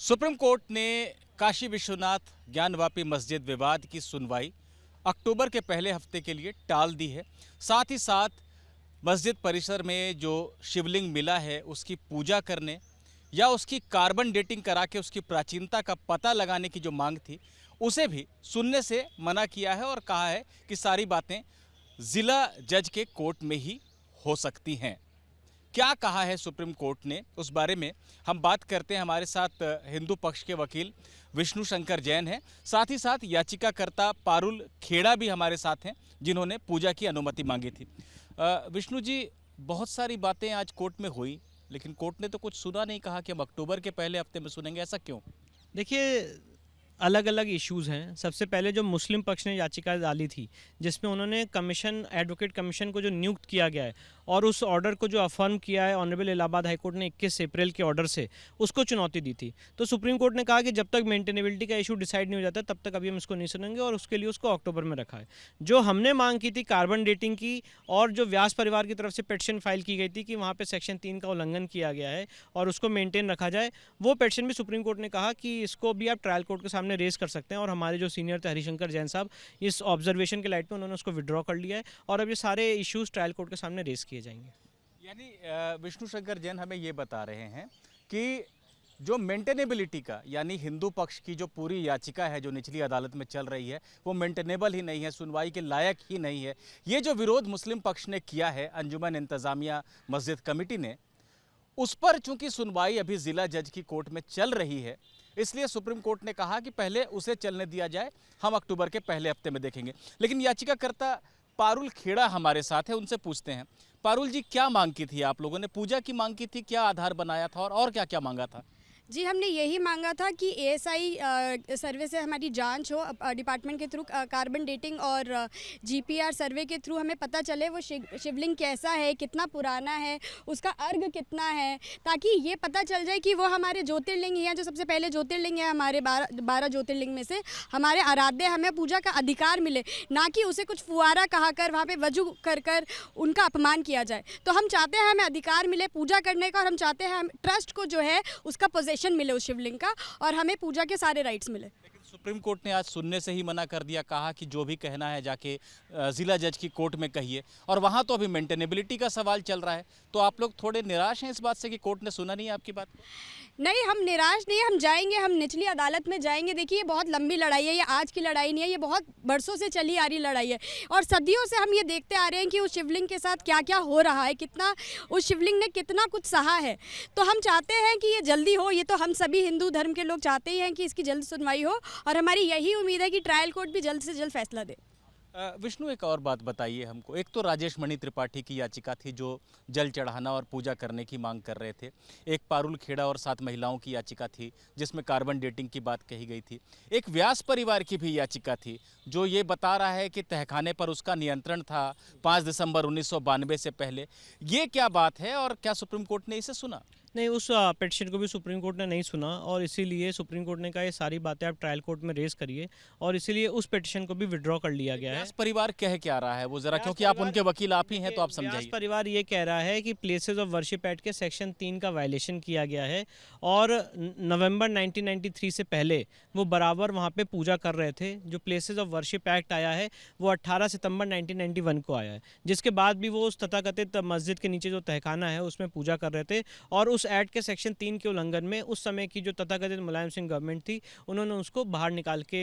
Supreme court ने काशी विश्वनाथ ज्ञानवापी मस्जिद विवाद की सुनवाई अक्टूबर के पहले हफ्ते के लिए टाल दी है। साथ ही साथ मस्जिद परिसर में जो शिवलिंग मिला है उसकी पूजा करने या उसकी कार्बन डेटिंग करा के उसकी प्राचीनता का पता लगाने की जो मांग थी उसे भी सुनने से मना किया है और कहा है कि सारी बातें ज़िला जज के कोर्ट में ही हो सकती हैं। क्या कहा है सुप्रीम कोर्ट ने, उस बारे में हम बात करते हैं। हमारे साथ हिंदू पक्ष के वकील विष्णु शंकर जैन हैं, साथ ही साथ याचिकाकर्ता पारुल खेड़ा भी हमारे साथ हैं जिन्होंने पूजा की अनुमति मांगी थी। विष्णु जी, बहुत सारी बातें आज कोर्ट में हुई लेकिन कोर्ट ने तो कुछ सुना नहीं, कहा कि हम अक्टूबर के पहले हफ्ते में सुनेंगे, ऐसा क्यों? देखिए, अलग अलग इश्यूज़ हैं। सबसे पहले जो मुस्लिम पक्ष ने याचिका डाली थी, जिसमें उन्होंने कमीशन, एडवोकेट कमीशन को जो नियुक्त किया गया है और उस ऑर्डर को जो अफर्म किया है ऑनरेबल इलाहाबाद हाई कोर्ट ने 21 अप्रैल के ऑर्डर से, उसको चुनौती दी थी। तो सुप्रीम कोर्ट ने कहा कि जब तक मेंटेनेबिलिटी का इशू डिसाइड नहीं हो जाता तब तक अभी हम इसको नहीं सुनेंगे और उसके लिए उसको अक्टूबर में रखा है। जो हमने मांग की थी कार्बन डेटिंग की, और जो व्यास परिवार की तरफ से पिटीशन फाइल की गई थी कि वहाँ पर सेक्शन 3 का उल्लंघन किया गया है और उसको मेनटेन रखा जाए, वो पिटीशन भी सुप्रीम कोर्ट ने कहा कि इसको भी आप ट्रायल कोर्ट के सामने रेज कर सकते हैं। और हमारे जो सीनियर थे हरिशंकर जैन साहब, इस ऑब्जर्वेशन के लाइट में उन्होंने उसको विड्रॉ कर लिया है और अब ये सारे इश्यूज ट्रायल कोर्ट के सामने रेज किए जाएंगे। यानी विष्णु शंकर जैन हमें ये बता रहे हैं कि जो मेंटेनेबिलिटी का, यानी हिंदू पक्ष की जो पूरी याचिका है जो निचली अदालत में चल रही है वो मेंटेनेबल ही नहीं है, सुनवाई के लायक ही नहीं है। ये जो विरोध मुस्लिम पक्ष ने किया है अंजुमन इंतज़ामिया मस्जिद कमेटी ने, उस पर चूंकि सुनवाई अभी ज़िला जज की कोर्ट में चल रही है, इसलिए सुप्रीम कोर्ट ने कहा कि पहले उसे चलने दिया जाए, हम अक्टूबर के पहले हफ्ते में देखेंगे। लेकिन याचिकाकर्ता पारुल खेड़ा हमारे साथ है, उनसे पूछते हैं। पारुल जी, क्या मांग की थी आप लोगों ने? पूजा की मांग की थी, क्या आधार बनाया था और क्या क्या मांगा था? जी, हमने यही मांगा था कि एएसआई सर्वे से हमारी जांच हो, डिपार्टमेंट के थ्रू कार्बन डेटिंग और जीपीआर सर्वे के थ्रू हमें पता चले वो शिवलिंग कैसा है, कितना पुराना है, उसका अर्घ कितना है, ताकि ये पता चल जाए कि वो हमारे ज्योतिर्लिंग हैं, जो सबसे पहले ज्योतिर्लिंग है हमारे 12 ज्योतिर्लिंग में से हमारे आराध्य, हमें पूजा का अधिकार मिले, ना कि उसे कुछ फुआरा कहा कर वहाँ पे वजू कर उनका अपमान किया जाए। तो हम चाहते हैं हमें अधिकार मिले पूजा करने का, और हम चाहते हैं हम ट्रस्ट को जो है उसका पोजेशन मिले उस शिवलिंग का, और हमें पूजा के सारे राइट्स मिले। लेकिन सुप्रीम कोर्ट ने आज सुनने से ही मना कर दिया, कहा कि जो भी कहना है जाके जिला जज की कोर्ट में कहिए, और वहां तो अभी मेंटेनेबिलिटी का सवाल चल रहा है। तो आप लोग थोड़े निराश हैं इस बात से कि कोर्ट ने सुना नहीं है आपकी बात? नहीं, हम निराश नहीं, हम जाएंगे, हम निचली अदालत में जाएंगे। देखिए, ये बहुत लंबी लड़ाई है, ये आज की लड़ाई नहीं है, ये बहुत बरसों से चली आ रही लड़ाई है, और सदियों से हम ये देखते आ रहे हैं कि उस शिवलिंग के साथ क्या क्या हो रहा है, कितना उस शिवलिंग ने कितना कुछ सहा है। तो हम चाहते हैं कि ये जल्दी हो, ये तो हम सभी हिंदू धर्म के लोग चाहते ही हैं कि इसकी जल्द सुनवाई हो, और हमारी यही उम्मीद है कि ट्रायल कोर्ट भी जल्द से जल्द फैसला दे। विष्णु, एक और बात बताइए हमको। एक तो राजेश मणि त्रिपाठी की याचिका थी जो जल चढ़ाना और पूजा करने की मांग कर रहे थे। एक पारुल खेड़ा और 7 महिलाओं की याचिका थी जिसमें कार्बन डेटिंग की बात कही गई थी। एक व्यास परिवार की भी याचिका थी जो ये बता रहा है कि तहखाने पर उसका नियंत्रण था 5 दिसंबर 1992 से पहले। ये क्या बात है और क्या सुप्रीम कोर्ट ने इसे सुना? नहीं, उस पिटीशन को भी सुप्रीम कोर्ट ने नहीं सुना, और इसीलिए सुप्रीम कोर्ट ने कहा ये सारी बातें आप ट्रायल कोर्ट में रेज करिए, और इसीलिए उस पिटीशन को भी विड्रॉ कर लिया गया है। व्यास परिवार कह क्या रहा है वो जरा, क्योंकि आप उनके वकील आप ही हैं, तो आप व्यास समझाइए। परिवार ये कह रहा है कि प्लेसेस ऑफ वर्शिप एक्ट के सेक्शन 3 का वायलेशन किया गया है, और नवंबर 1993 से पहले वो बराबर वहाँ पे पूजा कर रहे थे। जो प्लेसेस ऑफ वर्शिप एक्ट आया है वो 18 सितंबर 1991 को आया है, जिसके बाद भी वो उस तथाकथित मस्जिद के नीचे जो तहखाना है उसमें पूजा कर रहे थे, और उस एक्ट के सेक्शन 3 के उल्लंघन में उस समय की जो तथाकथित मुलायम सिंह गवर्नमेंट थी उन्होंने उसको बाहर निकाल के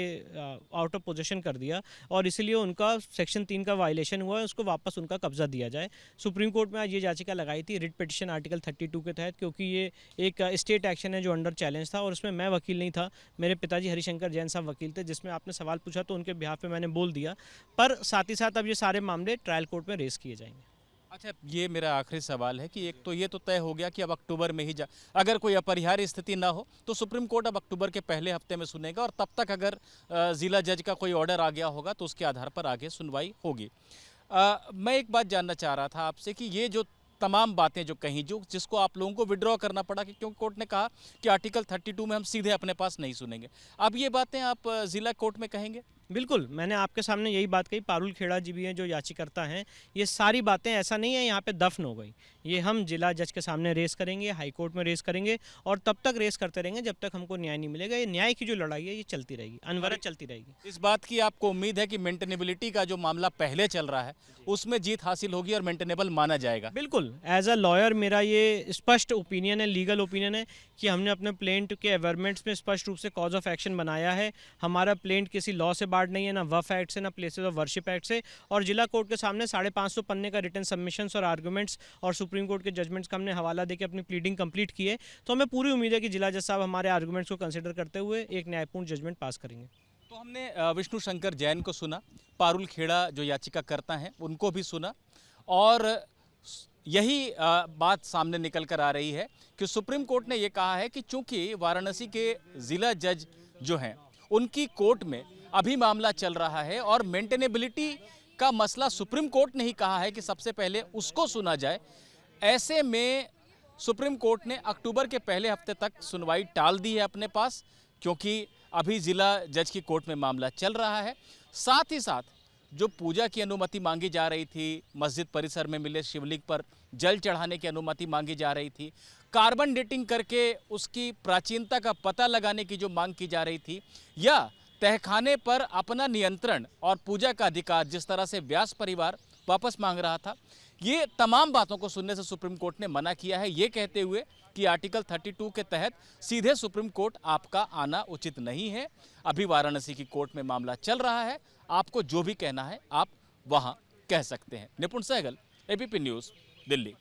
आउट ऑफ पोजीशन कर दिया, और इसीलिए उनका सेक्शन 3 का वायलेशन हुआ है, उसको वापस उनका कब्जा दिया जाए। सुप्रीम कोर्ट में आज ये याचिका लगाई थी रिट पिटीशन आर्टिकल 32 के तहत, क्योंकि ये एक स्टेट एक्शन है जो अंडर चैलेंज था, और उसमें मैं वकील नहीं था, मेरे पिताजी हरिशंकर जैन साहब वकील थे। जिसमें आपने सवाल पूछा तो उनके बिहाफ पे मैंने बोल दिया, पर साथ ही साथ अब ये सारे मामले ट्रायल कोर्ट में रेज किए जाएंगे। अच्छा, ये मेरा आखिरी सवाल है कि एक तो ये तो तय हो गया कि अब अक्टूबर में ही अगर कोई अपरिहार्य स्थिति ना हो तो सुप्रीम कोर्ट अब अक्टूबर के पहले हफ्ते में सुनेगा, और तब तक अगर ज़िला जज का कोई ऑर्डर आ गया होगा तो उसके आधार पर आगे सुनवाई होगी। मैं एक बात जानना चाह रहा था आपसे कि ये जो तमाम बातें जो कहीं, जो जिसको आप लोगों को विड्रॉ करना पड़ा कि क्योंकि कोर्ट ने कहा कि आर्टिकल 32 में हम सीधे अपने पास नहीं सुनेंगे, अब ये बातें आप ज़िला कोर्ट में कहेंगे? बिल्कुल, मैंने आपके सामने यही बात कही। पारुल खेड़ा जी भी हैं जो याचिकाकर्ता हैं। ये सारी बातें ऐसा नहीं है यहाँ पे दफ़न हो गई। ये हम जिला जज के सामने रेस करेंगे, हाई कोर्ट में रेस करेंगे और तब तक रेस करते रहेंगे जब तक हमको न्याय नहीं मिलेगा। ये न्याय की जो लड़ाई है ये चलती रहेगी, अनवरत चलती रहेगी। इस बात की आपको उम्मीद है कि मेंटेनेबिलिटी का जो मामला पहले चल रहा है उसमें जीत हासिल होगी और मेंटेनेबल माना जाएगा? बिल्कुल, एज़ अ लॉयर मेरा ये स्पष्ट ओपिनियन है, लीगल ओपिनियन है कि हमने अपने प्लेंट के एवर्मेंट्स में स्पष्ट रूप से कॉज ऑफ एक्शन बनाया है। हमारा प्लेंट किसी लॉ से बार्ड नहीं है, ना वफ़ एक्ट से, ना प्लेसेस ऑफ वर्शिप एक्ट से। और जिला कोर्ट के सामने 550 पन्ने का रिटन सबमिशंस और आर्गूमेंट्स और सुप्रीम कोर्ट के जजमेंट्स का हमने हवाला देके अपनी प्लीडिंग कंप्लीट की है। तो हमें पूरी उम्मीद है कि जिला जज साहब हमारे आर्गूमेंट्स को कंसिडर करते हुए एक न्यायपूर्ण जजमेंट पास करेंगे। तो हमने विष्णु शंकर जैन को सुना, पारुल खेड़ा जो याचिकाकर्ता हैं उनको भी सुना और यही बात सामने निकल कर आ रही है कि सुप्रीम कोर्ट ने ये कहा है कि चूंकि वाराणसी के ज़िला जज जो हैं उनकी कोर्ट में अभी मामला चल रहा है और मेंटेनेबिलिटी का मसला सुप्रीम कोर्ट ने ही कहा है कि सबसे पहले उसको सुना जाए। ऐसे में सुप्रीम कोर्ट ने अक्टूबर के पहले हफ्ते तक सुनवाई टाल दी है अपने पास, क्योंकि अभी ज़िला जज की कोर्ट में मामला चल रहा है। साथ ही साथ जो पूजा की अनुमति मांगी जा रही थी, मस्जिद परिसर में मिले शिवलिंग पर जल चढ़ाने की अनुमति मांगी जा रही थी, कार्बन डेटिंग करके उसकी प्राचीनता का पता लगाने की जो मांग की जा रही थी, या तहखाने पर अपना नियंत्रण और पूजा का अधिकार जिस तरह से व्यास परिवार वापस मांग रहा था, ये तमाम बातों को सुनने से सुप्रीम कोर्ट ने मना किया है, ये कहते हुए कि आर्टिकल 32 के तहत सीधे सुप्रीम कोर्ट आपका आना उचित नहीं है। अभी वाराणसी की कोर्ट में मामला चल रहा है, आपको जो भी कहना है आप वहां कह सकते हैं। निपुण सहगल, एबीपी न्यूज़, दिल्ली।